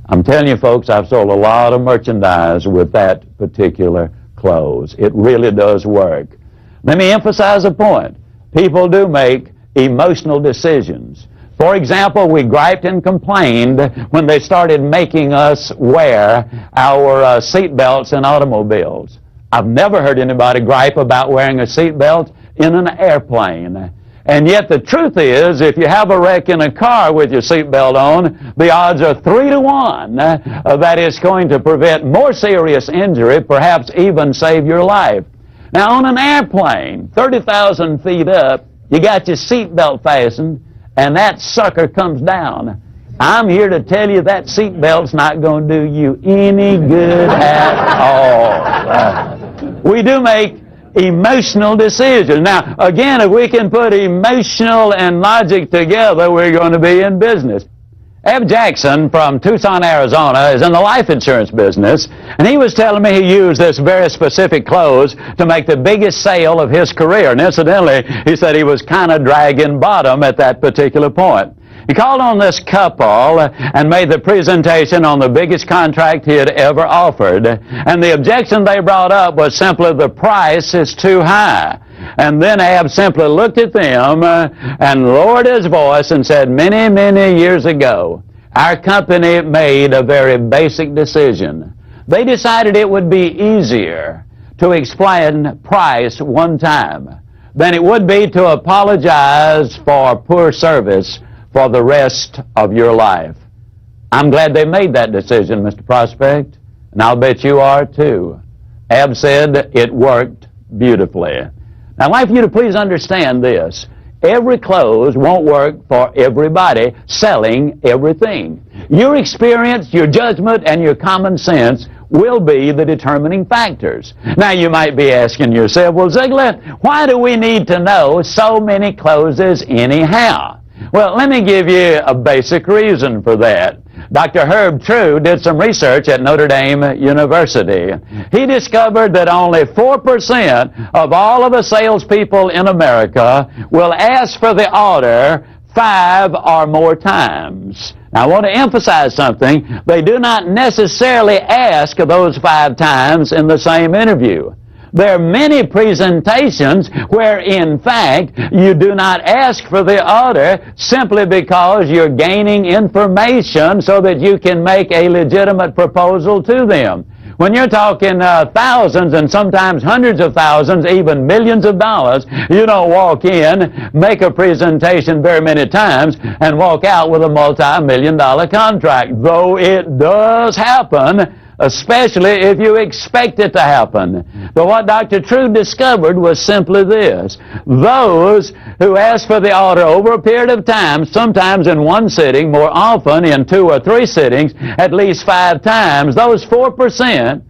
[SPEAKER 1] I'm telling you, folks, I've sold a lot of merchandise with that particular close. It really does work. Let me emphasize a point. People do make emotional decisions. For example, we griped and complained when they started making us wear our seat belts in automobiles. I've never heard anybody gripe about wearing a seat belt in an airplane. And yet the truth is, if you have a wreck in a car with your seatbelt on, the odds are 3 to 1 that it's going to prevent more serious injury, perhaps even save your life. Now, on an airplane, 30,000 feet up, you got your seatbelt fastened, and that sucker comes down. I'm here to tell you that seatbelt's not going to do you any good at all. We do make emotional decisions. Now, again, if we can put emotional and logic together, we're going to be in business. Eb Jackson from Tucson, Arizona, is in the life insurance business, and he was telling me he used this very specific close to make the biggest sale of his career. And incidentally, he said he was kind of dragging bottom at that particular point. He called on this couple and made the presentation on the biggest contract he had ever offered. And the objection they brought up was simply the price is too high. And then Ab simply looked at them and lowered his voice and said, many, many years ago, our company made a very basic decision. They decided it would be easier to explain price one time than it would be to apologize for poor service for the rest of your life. I'm glad they made that decision, Mr. Prospect, and I'll bet you are too. Ab said it worked beautifully. Now, I'd like for you to please understand this. Every close won't work for everybody selling everything. Your experience, your judgment, and your common sense will be the determining factors. Now, you might be asking yourself, well, Ziglar, why do we need to know so many closes anyhow? Well, let me give you a basic reason for that. Dr. Herb True did some research at Notre Dame University. He discovered that only 4% of all of the salespeople in America will ask for the order 5 or more times. Now, I want to emphasize something. They do not necessarily ask those 5 times in the same interview. There are many presentations where, in fact, you do not ask for the order simply because you're gaining information so that you can make a legitimate proposal to them. When you're talking thousands and sometimes hundreds of thousands, even millions of dollars, you don't walk in, make a presentation very many times, and walk out with a multi-million-dollar contract, though it does happen, especially if you expect it to happen. But what Dr. True discovered was simply this. Those who ask for the order over a period of time, sometimes in one sitting, more often in 2 or 3 sittings, at least 5 times, those 4%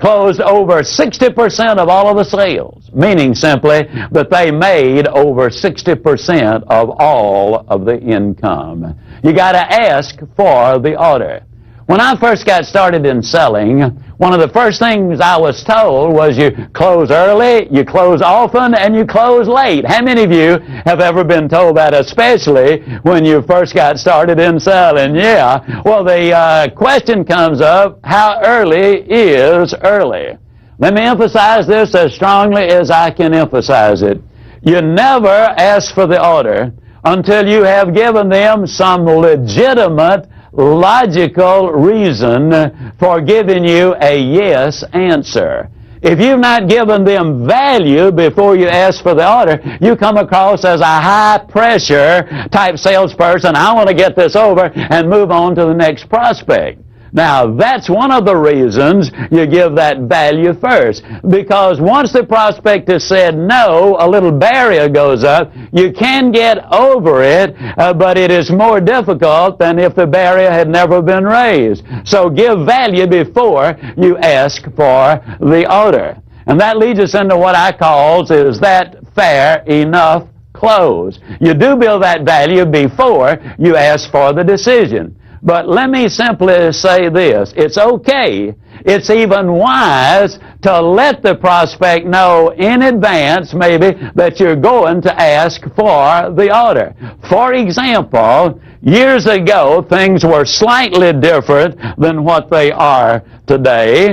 [SPEAKER 1] closed over 60% of all of the sales, meaning simply that they made over 60% of all of the income. You got to ask for the order. When I first got started in selling, one of the first things I was told was you close early, you close often, and you close late. How many of you have ever been told that, especially when you first got started in selling? Yeah. Well, the question comes up, how early is early? Let me emphasize this as strongly as I can emphasize it. You never ask for the order until you have given them some legitimate logical reason for giving you a yes answer. If you've not given them value before you ask for the order, you come across as a high-pressure type salesperson. I want to get this over and move on to the next prospect. Now, that's one of the reasons you give that value first. Because once the prospect has said no, a little barrier goes up. You can get over it, but it is more difficult than if the barrier had never been raised. So give value before you ask for the order. And that leads us into what I call is that fair enough close. You do build that value before you ask for the decision. But let me simply say this. It's okay. It's even wise to let the prospect know in advance, maybe, that you're going to ask for the order. For example, years ago, things were slightly different than what they are today.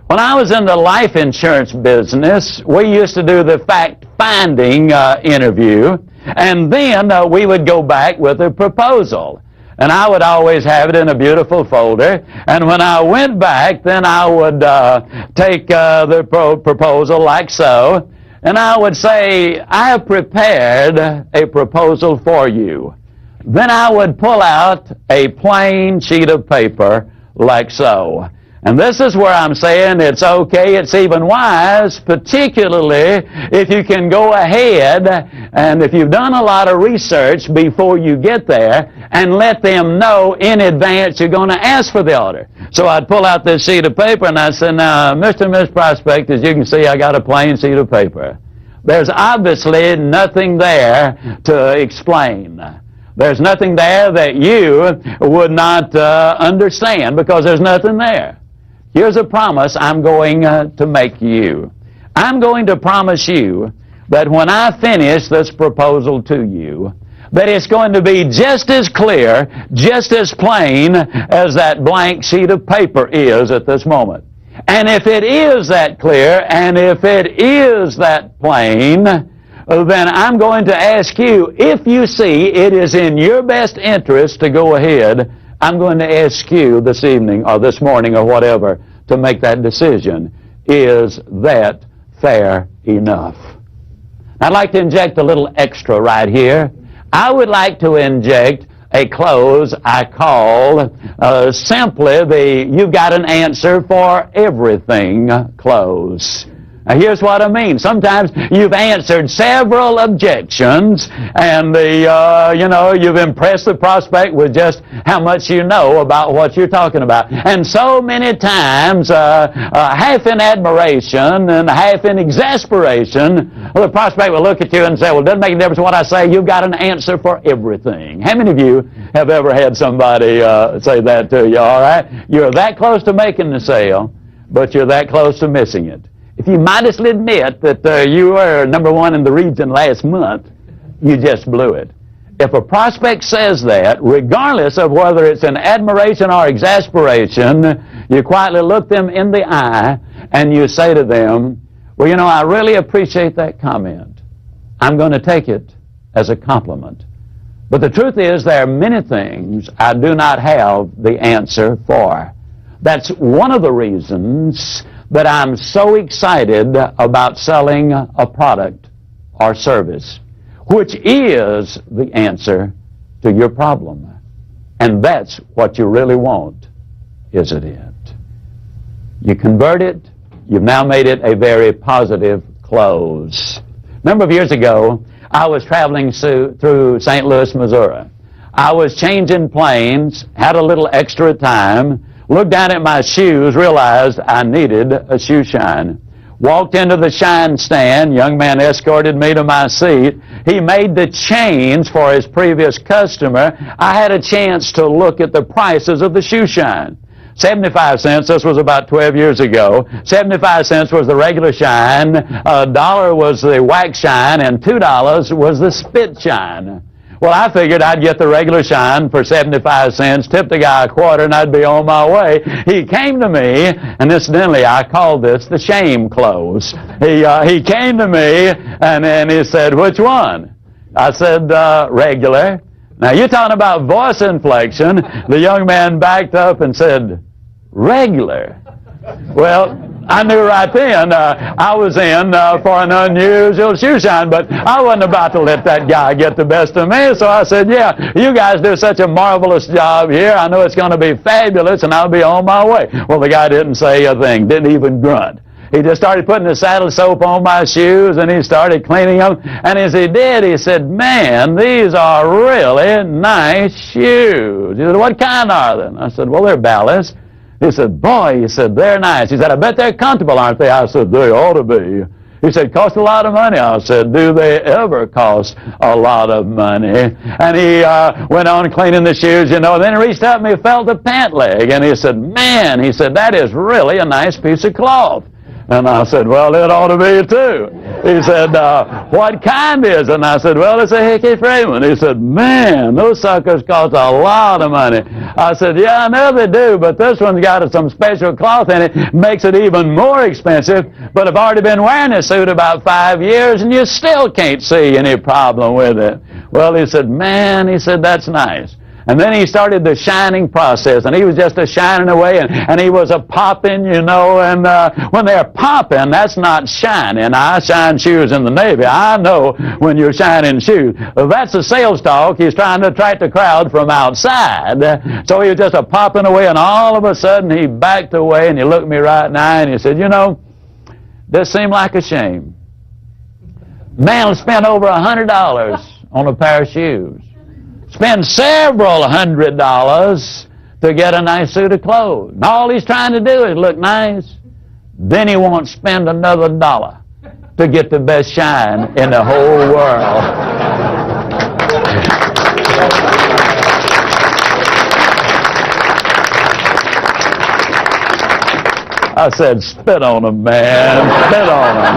[SPEAKER 1] When I was in the life insurance business, we used to do the fact-finding interview, and then we would go back with a proposal. And I would always have it in a beautiful folder. And when I went back, then I would take the proposal like so, and I would say, I have prepared a proposal for you. Then I would pull out a plain sheet of paper like so. And this is where I'm saying it's okay, it's even wise, particularly if you can go ahead and if you've done a lot of research before you get there and let them know in advance you're going to ask for the order. So I'd pull out this sheet of paper and I'd say, now, Mr. and Miss Prospect, as you can see, I got a plain sheet of paper. There's obviously nothing there to explain. There's nothing there that you would not understand because there's nothing there. Here's a promise I'm going to make you. I'm going to promise you that when I finish this proposal to you, that it's going to be just as clear, just as plain as that blank sheet of paper is at this moment. And if it is that clear, and if it is that plain, then I'm going to ask you, if you see it is in your best interest to go ahead, I'm going to ask you this evening or this morning or whatever to make that decision. Is that fair enough? I'd like to inject a little extra right here. I would like to inject a close I call simply the "you've got an answer for everything" close. Now, here's what I mean. Sometimes you've answered several objections, and you've impressed the prospect with just how much you know about what you're talking about. And so many times, half in admiration and half in exasperation, the prospect will look at you and say, "Well, it doesn't make a difference what I say. You've got an answer for everything." How many of you have ever had somebody say that to you? All right, you're that close to making the sale, but you're that close to missing it. If you modestly admit that you were number one in the region last month, you just blew it. If a prospect says that, regardless of whether it's in admiration or exasperation, you quietly look them in the eye and you say to them, "Well, you know, I really appreciate that comment. I'm going to take it as a compliment. But the truth is there are many things I do not have the answer for. That's one of the reasons that I'm so excited about selling a product or service, which is the answer to your problem. And that's what you really want, isn't it?" You convert it, you've now made it a very positive close. A number of years ago, I was traveling through St. Louis, Missouri. I was changing planes, had a little extra time, looked down at my shoes, realized I needed a shoe shine. Walked into the shine stand. Young man escorted me to my seat. He made the change for his previous customer. I had a chance to look at the prices of the shoe shine. 75 cents, this was about 12 years ago. 75 cents was the regular shine, $1 was the wax shine, and $2 was the spit shine. Well, I figured I'd get the regular shine for 75 cents, tip the guy a quarter, and I'd be on my way. He came to me, and incidentally, I call this the shame close. He came to me, and then he said, "Which one?" I said, "Regular." Now, you're talking about voice inflection. The young man backed up and said, "Regular." Well, I knew right then I was in for an unusual shoe shine, but I wasn't about to let that guy get the best of me, so I said, "Yeah, you guys do such a marvelous job here. I know it's going to be fabulous, and I'll be on my way." Well, the guy didn't say a thing, didn't even grunt. He just started putting the saddle soap on my shoes, and he started cleaning them. And as he did, he said, "Man, these are really nice shoes." He said, "What kind are they?" And I said, "Well, they're ballast." He said, "Boy," he said, "they're nice." He said, "I bet they're comfortable, aren't they?" I said, "They ought to be." He said, "Cost a lot of money." I said, "Do they ever cost a lot of money?" And he went on cleaning the shoes, then he reached up and he felt the pant leg. And he said, "Man," he said, "that is really a nice piece of cloth." And I said, "Well, it ought to be too." He said, "What kind is it?" And I said, "Well, it's a Hickey Freeman." He said, "Man, those suckers cost a lot of money." I said, "Yeah, I know they do, but this one's got some special cloth in it, makes it even more expensive. But I've already been wearing this suit about 5 years, and you still can't see any problem with it." Well, he said, "Man," he said, "that's nice." And then he started the shining process, and he was just a shining away, and he was a popping, and when they're popping, that's not shining. I shine shoes in the Navy. I know when you're shining shoes. That's a sales talk. He's trying to attract the crowd from outside. So he was just a popping away, and all of a sudden he backed away, and he looked me right in the eye, and he said, "This seemed like a shame. Man spent over $100 on a pair of shoes. Spend several $100s to get a nice suit of clothes. And all he's trying to do is look nice. Then he won't spend another $1 to get the best shine in the whole world." I said, "Spit on him, man. Spit on him."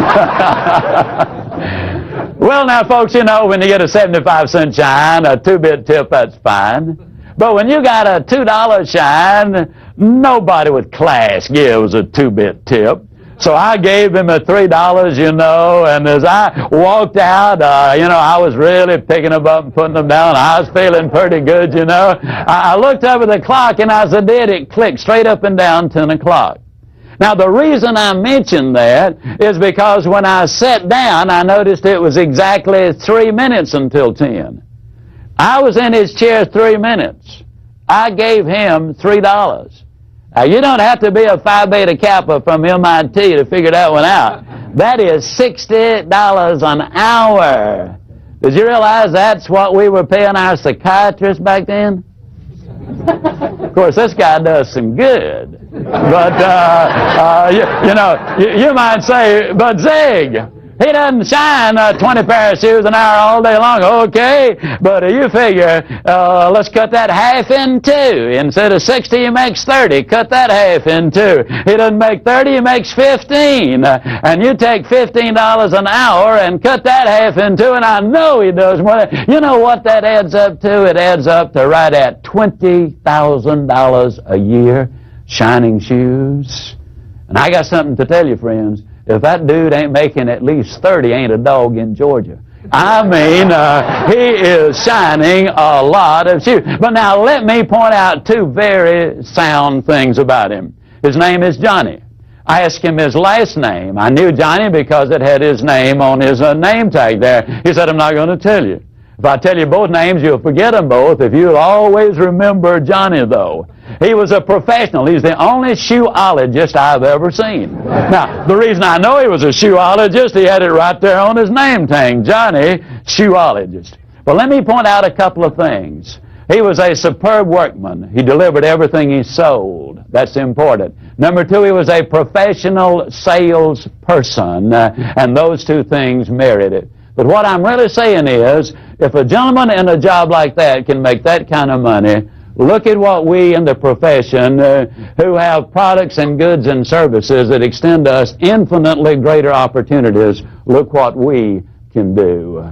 [SPEAKER 1] Well, now, folks, when you get a 75-cent shine, a 2-bit tip, that's fine. But when you got a $2 shine, nobody with class gives a 2-bit tip. So I gave him a $3, and as I walked out, I was really picking them up and putting them down. I was feeling pretty good, I looked up at the clock, and as I did, it clicked straight up and down 10 o'clock. Now, the reason I mention that is because when I sat down, I noticed it was exactly 3 minutes until 10. I was in his chair 3 minutes. I gave him $3. Now, you don't have to be a Phi Beta Kappa from MIT to figure that one out. That is $60 an hour. Did you realize that's what we were paying our psychiatrists back then? Of course, this guy does some good. But, you might say, but Zig, he doesn't shine 20 pair of shoes an hour all day long. Okay, but you figure, let's cut that half in two. Instead of 60, he makes 30. Cut that half in two. He doesn't make 30, he makes 15. And you take $15 an hour and cut that half in two, and I know he does more. You know what that adds up to? It adds up to right at $20,000 a year, shining shoes. And I got something to tell you, friends. If that dude ain't making at least 30, ain't a dog in Georgia. I mean, he is shining a lot of shoes. But now let me point out two very sound things about him. His name is Johnny. I asked him his last name. I knew Johnny because it had his name on his name tag there. He said, I'm not going to tell you. If I tell you both names, you'll forget them both. If you'll always remember Johnny, though. He was a professional. He's the only shoeologist I've ever seen. Now, the reason I know he was a shoeologist, he had it right there on his name tag, Johnny, shoeologist. But let me point out a couple of things. He was a superb workman. He delivered everything he sold. That's important. Number two, he was a professional salesperson, and those two things merit it. But what I'm really saying is, if a gentleman in a job like that can make that kind of money, look at what we in the profession who have products and goods and services that extend us infinitely greater opportunities, look what we can do.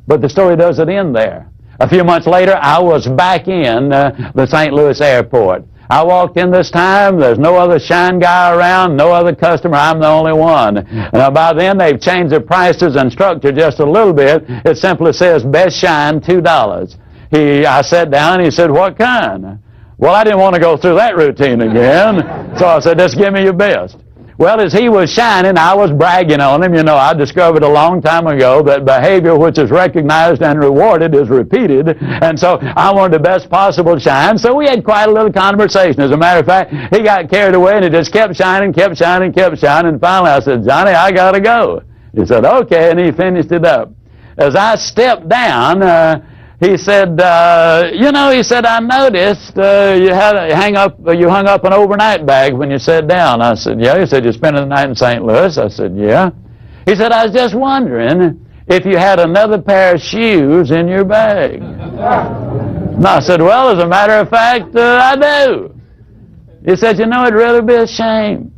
[SPEAKER 1] But the story doesn't end there. A few months later, I was back in the St. Louis airport. I walked in this time, there's no other shine guy around, no other customer, I'm the only one. And by then they've changed the prices and structure just a little bit. It simply says best shine, $2. I sat down and he said, what kind? Well, I didn't want to go through that routine again. So I said, just give me your best. Well, as he was shining, I was bragging on him. You know, I discovered a long time ago that behavior which is recognized and rewarded is repeated. And so I wanted the best possible shine. So we had quite a little conversation. As a matter of fact, he got carried away and it just kept shining, kept shining, kept shining. And finally I said, Johnny, I got to go. He said, okay, and he finished it up. As I stepped down, he said, he said, I noticed you hung up an overnight bag when you sat down. I said, yeah. He said, you're spending the night in St. Louis? I said, yeah. He said, I was just wondering if you had another pair of shoes in your bag. And I said, well, as a matter of fact, I do. He said, you know, it'd really be a shame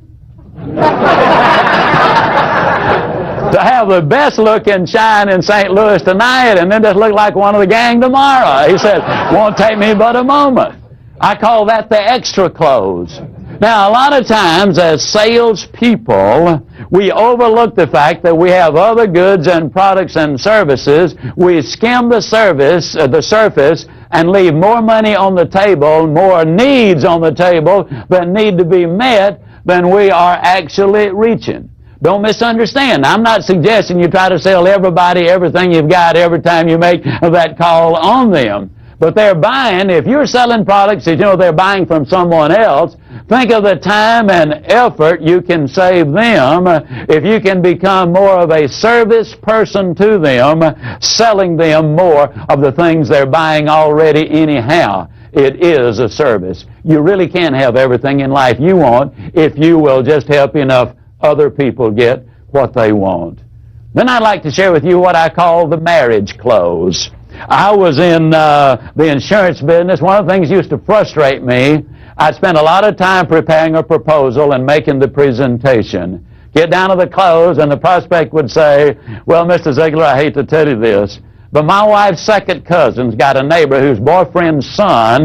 [SPEAKER 1] to have the best looking shine in St. Louis tonight and then just look like one of the gang tomorrow. He said, won't take me but a moment. I call that the extra clothes. Now, a lot of times as salespeople, we overlook the fact that we have other goods and products and services. We skim the surface, and leave more money on the table, more needs on the table that need to be met than we are actually reaching. Don't misunderstand. I'm not suggesting you try to sell everybody everything you've got every time you make that call on them. But they're buying, if you're selling products that you know they're buying from someone else, think of the time and effort you can save them if you can become more of a service person to them, selling them more of the things they're buying already anyhow. It is a service. You really can have everything in life you want if you will just help enough other people get what they want. Then I'd like to share with you what I call the marriage close. I was in the insurance business. One of the things used to frustrate me, I'd spend a lot of time preparing a proposal and making the presentation. Get down to the close, and the prospect would say, well, Mr. Ziglar, I hate to tell you this, but my wife's second cousin's got a neighbor whose boyfriend's son,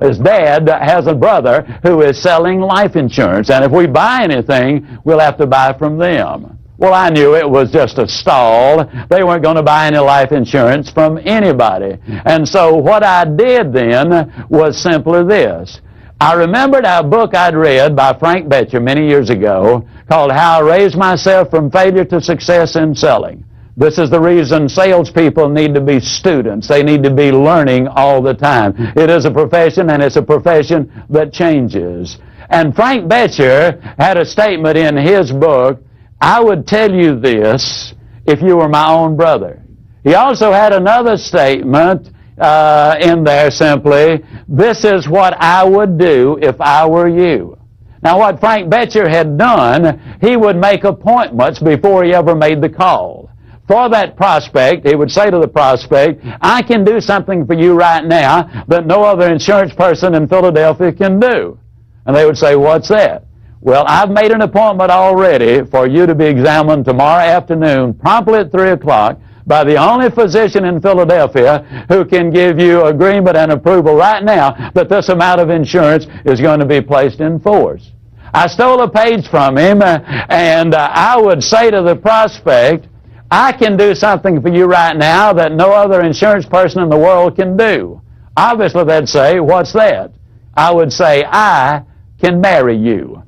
[SPEAKER 1] his dad, has a brother who is selling life insurance. And if we buy anything, we'll have to buy from them. Well, I knew it was just a stall. They weren't going to buy any life insurance from anybody. And so what I did then was simply this. I remembered a book I'd read by Frank Bettcher many years ago called How I Raised Myself from Failure to Success in Selling. This is the reason salespeople need to be students. They need to be learning all the time. It is a profession, and it's a profession that changes. And Frank Bettcher had a statement in his book, I would tell you this if you were my own brother. He also had another statement in there simply, this is what I would do if I were you. Now what Frank Bettcher had done, he would make appointments before he ever made the call. For that prospect, he would say to the prospect, I can do something for you right now that no other insurance person in Philadelphia can do. And they would say, what's that? Well, I've made an appointment already for you to be examined tomorrow afternoon, promptly at 3 o'clock, by the only physician in Philadelphia who can give you agreement and approval right now that this amount of insurance is going to be placed in force. I stole a page from him, and I would say to the prospect, I can do something for you right now that no other insurance person in the world can do. Obviously, they'd say, what's that? I would say, I can marry you.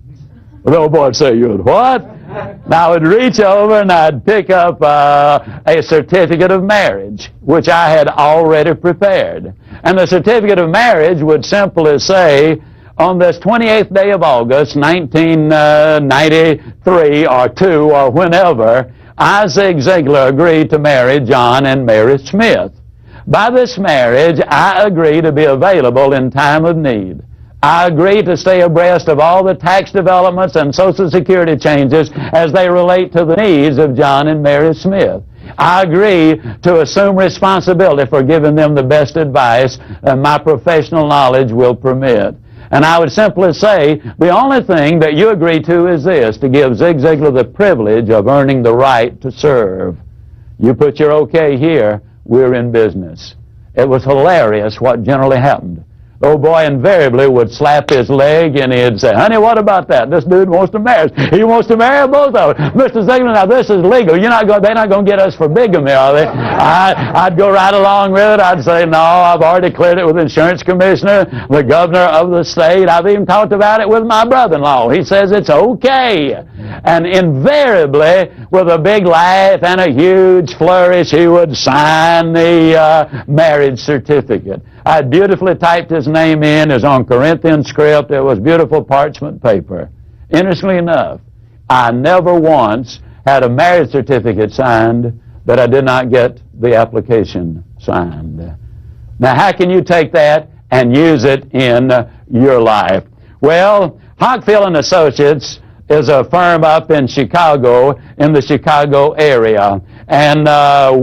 [SPEAKER 1] The old boy would say, you would what? Now I would reach over and I'd pick up a certificate of marriage, which I had already prepared. And the certificate of marriage would simply say, on this 28th day of August, 1993 or 2 or whenever, I, Zig Ziglar, agreed to marry John and Mary Smith. By this marriage, I agree to be available in time of need. I agree to stay abreast of all the tax developments and Social Security changes as they relate to the needs of John and Mary Smith. I agree to assume responsibility for giving them the best advice that my professional knowledge will permit. And I would simply say, the only thing that you agree to is this, to give Zig Ziglar the privilege of earning the right to serve. You put your okay here, we're in business. It was hilarious what generally happened. The old boy invariably would slap his leg and he'd say, honey, what about that? This dude wants to marry us. He wants to marry both of us. Mr. Ziglar, now this is legal. They're not going to get us for bigamy, are they? I'd go right along with it. I'd say, no, I've already cleared it with the insurance commissioner, the governor of the state. I've even talked about it with my brother-in-law. He says it's okay. And invariably, with a big laugh and a huge flourish, he would sign the marriage certificate. I had beautifully typed his name in. It was on Corinthian script. It was beautiful parchment paper. Interestingly enough, I never once had a marriage certificate signed that I did not get the application signed. Now, how can you take that and use it in your life? Well, Hockfield and Associates is a firm up in Chicago, in the Chicago area. And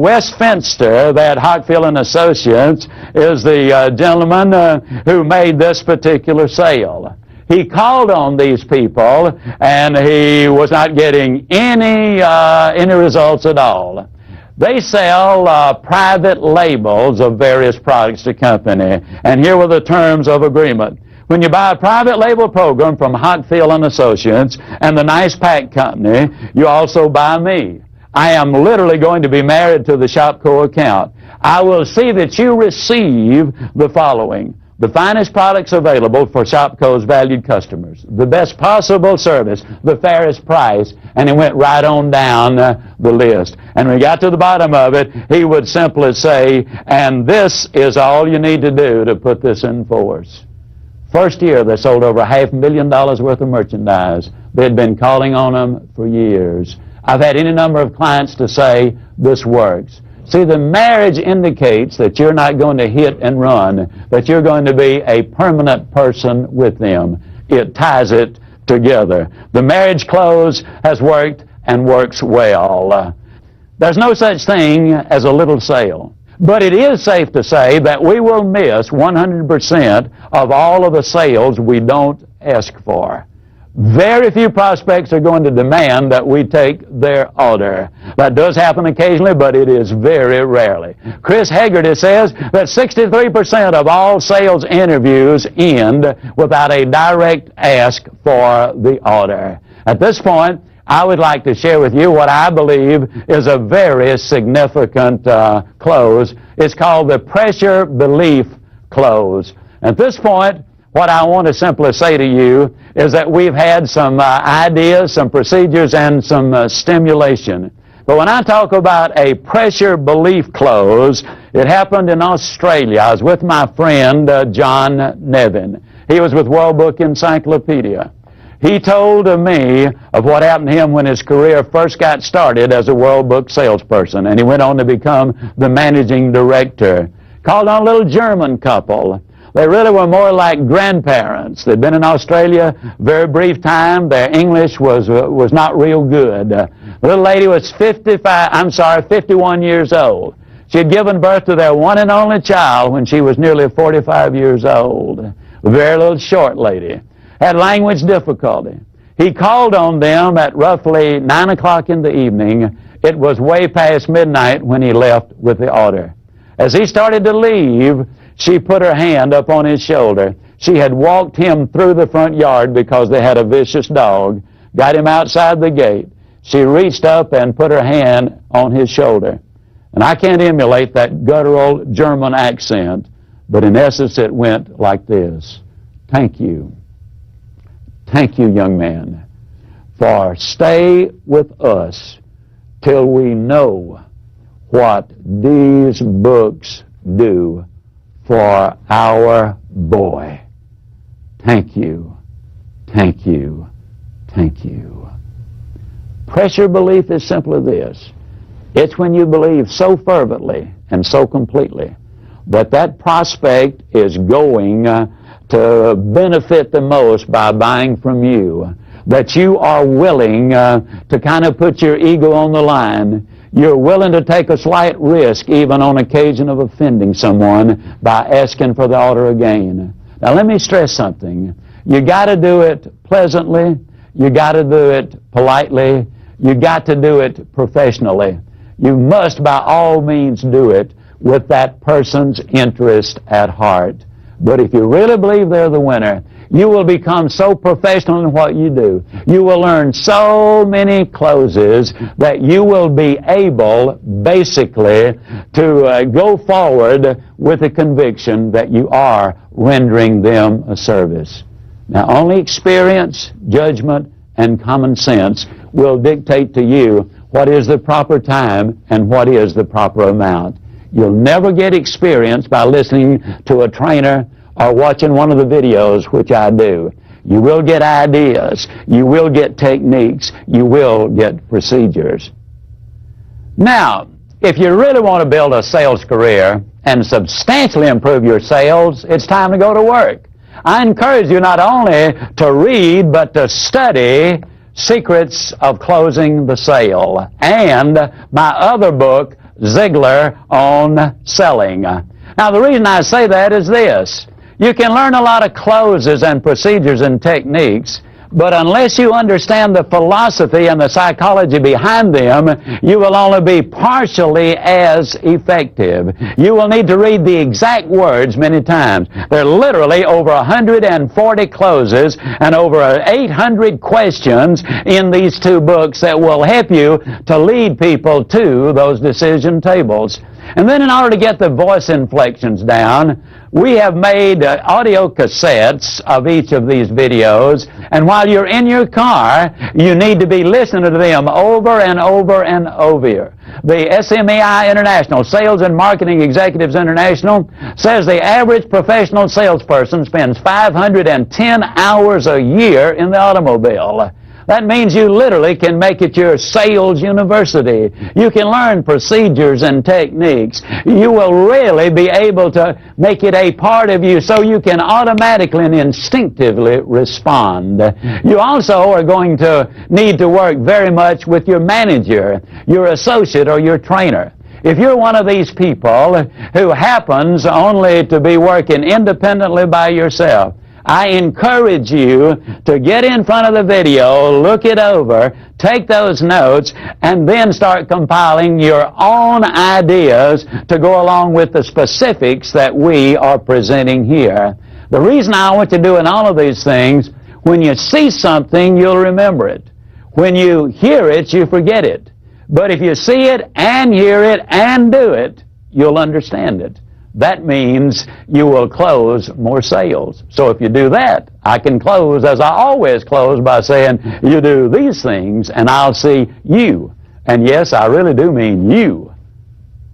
[SPEAKER 1] Westminster, that Hockfield and Associates, is the gentleman who made this particular sale. He called on these people, and he was not getting any results at all. They sell private labels of various products to company, and here were the terms of agreement. When you buy a private label program from Hockfield and Associates and the Nice Pack Company, you also buy me. I am literally going to be married to the Shopco account. I will see that you receive the following: the finest products available for Shopco's valued customers, the best possible service, the fairest price, and he went right on down the list. And when we got to the bottom of it, he would simply say, and this is all you need to do to put this in force. First year, they sold over $500,000 worth of merchandise. They'd been calling on them for years. I've had any number of clients to say, this works. See, the marriage indicates that you're not going to hit and run, that you're going to be a permanent person with them. It ties it together. The marriage close has worked and works well. There's no such thing as a little sale. But it is safe to say that we will miss 100% of all of the sales we don't ask for. Very few prospects are going to demand that we take their order. That does happen occasionally, but it is very rarely. Chris Hegarty says that 63% of all sales interviews end without a direct ask for the order. At this point, I would like to share with you what I believe is a very significant close. It's called the pressure belief close. At this point, What I want to simply say to you is that we've had some ideas, some procedures, and some stimulation. But when I talk about a pressure belief close, it happened in Australia. I was with my friend John Nevin. He was with World Book Encyclopedia. He told me of what happened to him when his career first got started as a World Book salesperson, and he went on to become the managing director. Called on a little German couple. They really were more like grandparents. They'd been in Australia a very brief time. Their English was not real good. The little lady was 51 years old. She had given birth to their one and only child when she was nearly 45 years old. A very little short lady. Had language difficulty. He called on them at roughly 9 o'clock in the evening. It was way past midnight when he left with the order. As he started to leave, she put her hand up on his shoulder. She had walked him through the front yard because they had a vicious dog, got him outside the gate. She reached up and put her hand on his shoulder. And I can't emulate that guttural German accent, but in essence it went like this. Thank you. Thank you, young man, for stay with us till we know what these books do for our boy. Thank you, thank you, thank you. Pressure belief is simply this. It's when you believe so fervently and so completely that that prospect is going to benefit the most by buying from you, that you are willing to kind of put your ego on the line. You're willing to take a slight risk, even on occasion of offending someone, by asking for the order again. Now, let me stress something. You got to do it pleasantly. You got to do it politely. You got to do it professionally. You must, by all means, do it with that person's interest at heart. But if you really believe they're the winner, you will become so professional in what you do. You will learn so many closes that you will be able, basically, to go forward with the conviction that you are rendering them a service. Now, only experience, judgment, and common sense will dictate to you what is the proper time and what is the proper amount. You'll never get experience by listening to a trainer or watching one of the videos, which I do. You will get ideas. You will get techniques. You will get procedures. Now, if you really want to build a sales career and substantially improve your sales, it's time to go to work. I encourage you not only to read, but to study Secrets of Closing the Sale and my other book, Ziglar on Selling. Now, the reason I say that is this. You can learn a lot of closes and procedures and techniques, but unless you understand the philosophy and the psychology behind them, you will only be partially as effective. You will need to read the exact words many times. There are literally over 140 closes and over 800 questions in these two books that will help you to lead people to those decision tables. And then in order to get the voice inflections down, we have made audio cassettes of each of these videos, and while you're in your car, you need to be listening to them over and over and over. The SMEI International, Sales and Marketing Executives International, says the average professional salesperson spends 510 hours a year in the automobile. That means you literally can make it your sales university. You can learn procedures and techniques. You will really be able to make it a part of you so you can automatically and instinctively respond. You also are going to need to work very much with your manager, your associate, or your trainer. If you're one of these people who happens only to be working independently by yourself, I encourage you to get in front of the video, look it over, take those notes, and then start compiling your own ideas to go along with the specifics that we are presenting here. The reason I want you doing all of these things, when you see something, you'll remember it. When you hear it, you forget it. But if you see it and hear it and do it, you'll understand it. that means you will close more sales. So if you do that, I can close as I always close by saying, you do these things and I'll see you. And yes, I really do mean you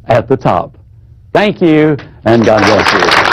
[SPEAKER 1] at the top. Thank you, and God bless you.